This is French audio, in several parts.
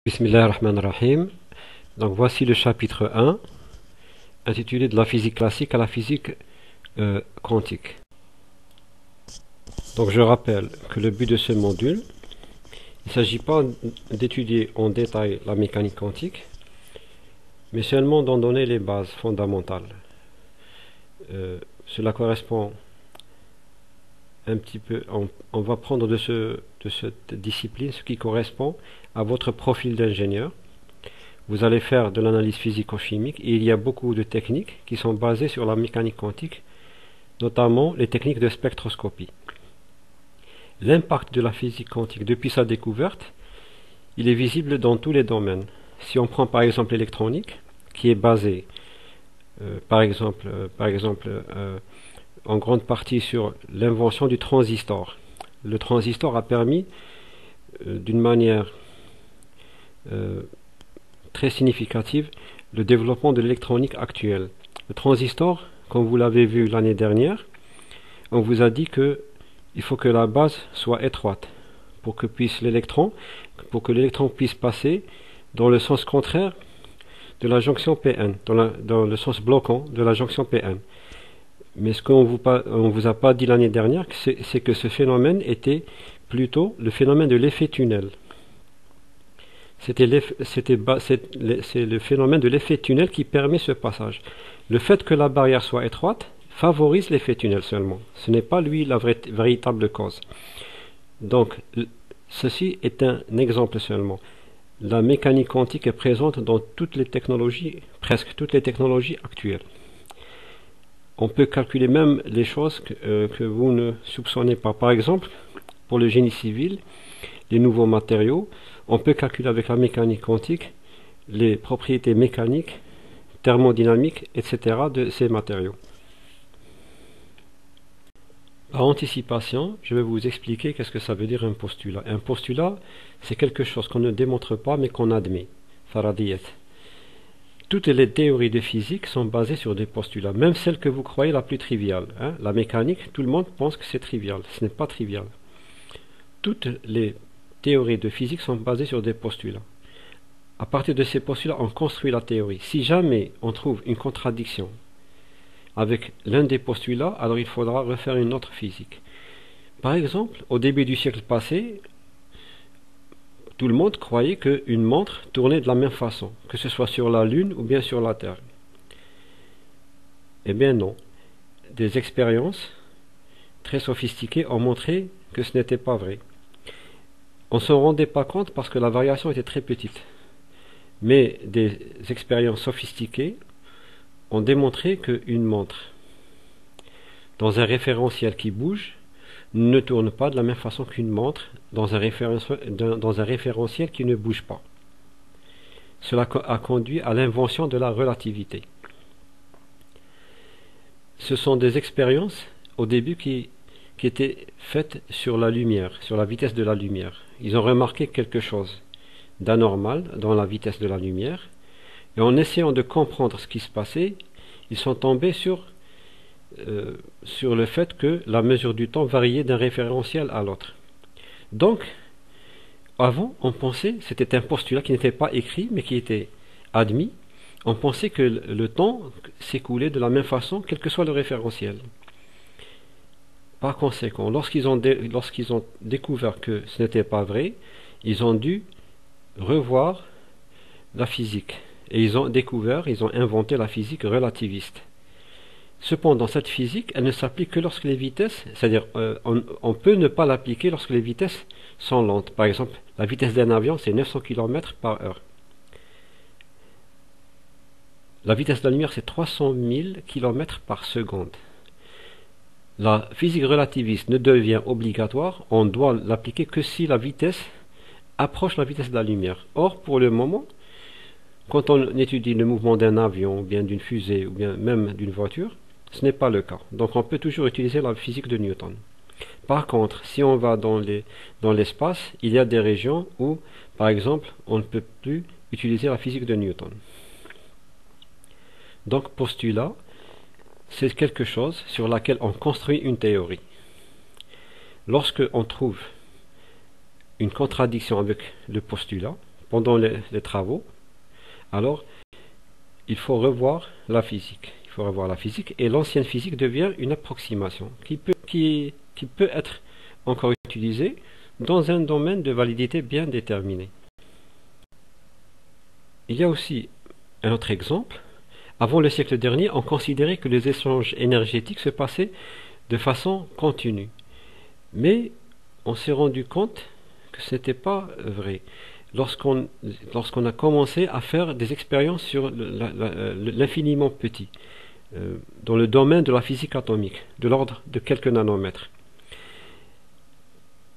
Bismillahirrahmanirrahim. Donc voici le chapitre 1, intitulé de la physique classique à la physique quantique. Donc je rappelle que le but de ce module, il ne s'agit pas d'étudier en détail la mécanique quantique, mais seulement d'en donner les bases fondamentales. Cela correspond un petit peu, on va prendre de cette discipline ce qui correspond à votre profil d'ingénieur. Vous allez faire de l'analyse physico-chimique et il y a beaucoup de techniques qui sont basées sur la mécanique quantique, notamment les techniques de spectroscopie. L'impact de la physique quantique depuis sa découverte, il est visible dans tous les domaines. Si on prend par exemple l'électronique, qui est basée par exemple en grande partie sur l'invention du transistor. Le transistor a permis d'une manière très significative le développement de l'électronique actuelle. Le transistor, comme vous l'avez vu l'année dernière, on vous a dit que il faut que la base soit étroite pour que l'électron puisse passer dans le sens contraire de la jonction Pn, dans le sens bloquant de la jonction Pn. Mais ce qu'on vous a pas dit l'année dernière, c'est que ce phénomène était plutôt le phénomène de l'effet tunnel. C'est le phénomène de l'effet tunnel qui permet ce passage. Le fait que la barrière soit étroite favorise l'effet tunnel seulement. Ce n'est pas lui la véritable cause. Donc, ceci est un exemple seulement. La mécanique quantique est présente dans toutes les technologies, presque toutes les technologies actuelles. On peut calculer même les choses que vous ne soupçonnez pas. Par exemple, pour le génie civil, les nouveaux matériaux, on peut calculer avec la mécanique quantique les propriétés mécaniques, thermodynamiques, etc. de ces matériaux. Par anticipation, je vais vous expliquer qu'est-ce que ça veut dire un postulat. Un postulat, c'est quelque chose qu'on ne démontre pas mais qu'on admet. Faradiyat. Toutes les théories de physique sont basées sur des postulats, même celles que vous croyez la plus triviale. La mécanique, tout le monde pense que c'est trivial. Ce n'est pas trivial. Toutes les théories de physique sont basées sur des postulats. À partir de ces postulats, on construit la théorie. Si jamais on trouve une contradiction avec l'un des postulats, alors il faudra refaire une autre physique. Par exemple, au début du siècle passé, tout le monde croyait qu'une montre tournait de la même façon, que ce soit sur la Lune ou bien sur la Terre. Eh bien non. Des expériences très sophistiquées ont montré que ce n'était pas vrai. On ne s'en rendait pas compte parce que la variation était très petite. Mais des expériences sophistiquées ont démontré qu'une montre dans un référentiel qui bouge ne tourne pas de la même façon qu'une montre dans un référentiel qui ne bouge pas. Cela a conduit à l'invention de la relativité. Ce sont des expériences au début qui étaient faites sur la lumière, sur la vitesse de la lumière. Ils ont remarqué quelque chose d'anormal dans la vitesse de la lumière, et en essayant de comprendre ce qui se passait, ils sont tombés sur le fait que la mesure du temps variait d'un référentiel à l'autre. Donc, avant, on pensait, c'était un postulat qui n'était pas écrit, mais qui était admis, on pensait que le temps s'écoulait de la même façon, quel que soit le référentiel. Par conséquent, lorsqu'ils ont découvert que ce n'était pas vrai, ils ont dû revoir la physique. Et ils ont inventé la physique relativiste. Cependant, cette physique, elle ne s'applique que lorsque les vitesses, c'est-à-dire on peut ne pas l'appliquer lorsque les vitesses sont lentes. Par exemple, la vitesse d'un avion, c'est 900 km par heure. La vitesse de la lumière, c'est 300 000 km par seconde. La physique relativiste ne devient obligatoire, on doit l'appliquer que si la vitesse approche la vitesse de la lumière. Or, pour le moment, quand on étudie le mouvement d'un avion, ou bien d'une fusée, ou bien même d'une voiture, ce n'est pas le cas. Donc on peut toujours utiliser la physique de Newton. Par contre, si on va dans l'espace, il y a des régions où, par exemple, on ne peut plus utiliser la physique de Newton. Donc postulat, c'est quelque chose sur laquelle on construit une théorie. Lorsque on trouve une contradiction avec le postulat, pendant les travaux, alors il faut revoir la physique. Il faut revoir la physique et l'ancienne physique devient une approximation qui peut être encore utilisée dans un domaine de validité bien déterminé. Il y a aussi un autre exemple. Avant le siècle dernier, on considérait que les échanges énergétiques se passaient de façon continue. Mais on s'est rendu compte que ce n'était pas vrai. Lorsqu'on a commencé à faire des expériences sur l'infiniment petit, dans le domaine de la physique atomique, de l'ordre de quelques nanomètres.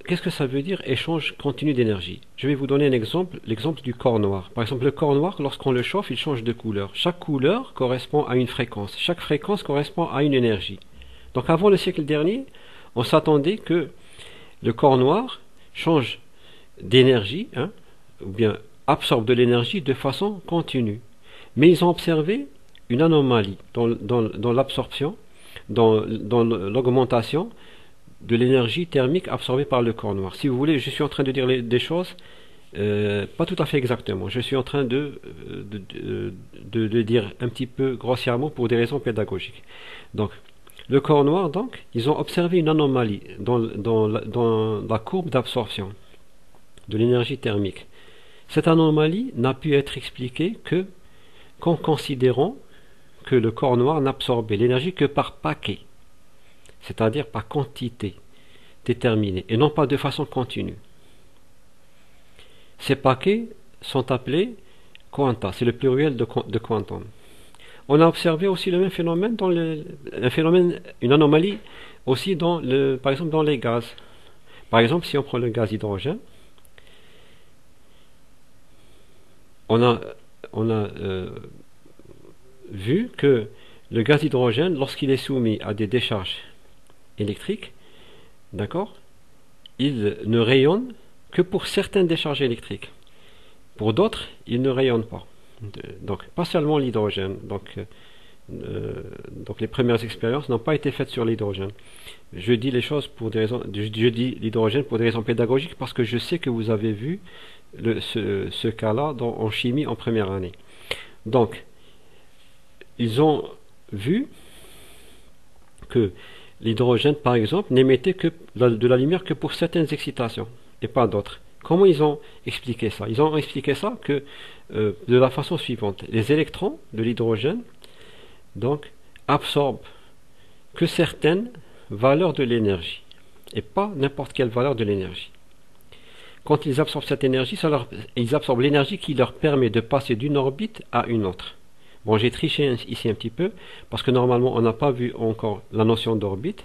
Qu'est-ce que ça veut dire échange continu d'énergie? Je vais vous donner un exemple, l'exemple du corps noir. Par exemple, le corps noir, lorsqu'on le chauffe, il change de couleur. Chaque couleur correspond à une fréquence. Chaque fréquence correspond à une énergie. Donc avant le siècle dernier, on s'attendait que le corps noir change d'énergie, ou bien absorbe de l'énergie de façon continue. Mais ils ont observé une anomalie dans l'absorption, dans l'augmentation de l'énergie thermique absorbée par le corps noir. Si vous voulez, je suis en train de dire des choses pas tout à fait exactement. Je suis en train de dire un petit peu grossièrement pour des raisons pédagogiques. Donc, le corps noir, donc, ils ont observé une anomalie dans la courbe d'absorption de l'énergie thermique. Cette anomalie n'a pu être expliquée qu'en considérant que le corps noir n'absorbait l'énergie que par paquet, c'est-à-dire par quantité déterminée, et non pas de façon continue. Ces paquets sont appelés quanta, c'est le pluriel de quantum. On a observé aussi le même phénomène une anomalie aussi par exemple dans les gaz. Par exemple, si on prend le gaz hydrogène, on a vu que le gaz hydrogène, lorsqu'il est soumis à des décharges électriques, d'accord, il ne rayonne que pour certaines décharges électriques. Pour d'autres, il ne rayonne pas. Donc, pas seulement l'hydrogène. Donc, les premières expériences n'ont pas été faites sur l'hydrogène. Je dis les choses pour des raisons. Je dis l'hydrogène pour des raisons pédagogiques parce que je sais que vous avez vu ce cas-là en chimie en première année. Donc, ils ont vu que l'hydrogène, par exemple, n'émettait que de la lumière que pour certaines excitations et pas d'autres. Comment ils ont expliqué ça? Ils ont expliqué ça de la façon suivante. Les électrons de l'hydrogène donc absorbent que certaines valeurs de l'énergie et pas n'importe quelle valeur de l'énergie. Quand ils absorbent cette énergie, ils absorbent l'énergie qui leur permet de passer d'une orbite à une autre. Bon, j'ai triché ici un petit peu, parce que normalement on n'a pas vu encore la notion d'orbite,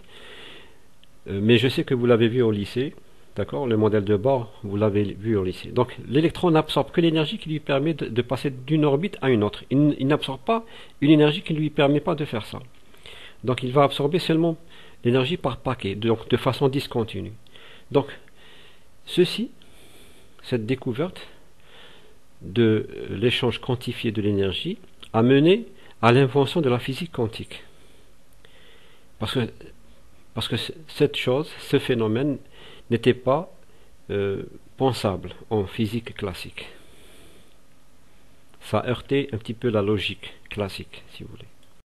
mais je sais que vous l'avez vu au lycée, d'accord? Le modèle de Bohr, vous l'avez vu au lycée. Donc l'électron n'absorbe que l'énergie qui lui permet de passer d'une orbite à une autre. Il n'absorbe pas une énergie qui ne lui permet pas de faire ça. Donc il va absorber seulement l'énergie par paquet, donc de façon discontinue. Donc cette découverte de l'échange quantifié de l'énergie a mené à l'invention de la physique quantique. Parce que ce phénomène n'était pas pensable en physique classique. Ça heurtait un petit peu la logique classique, si vous voulez.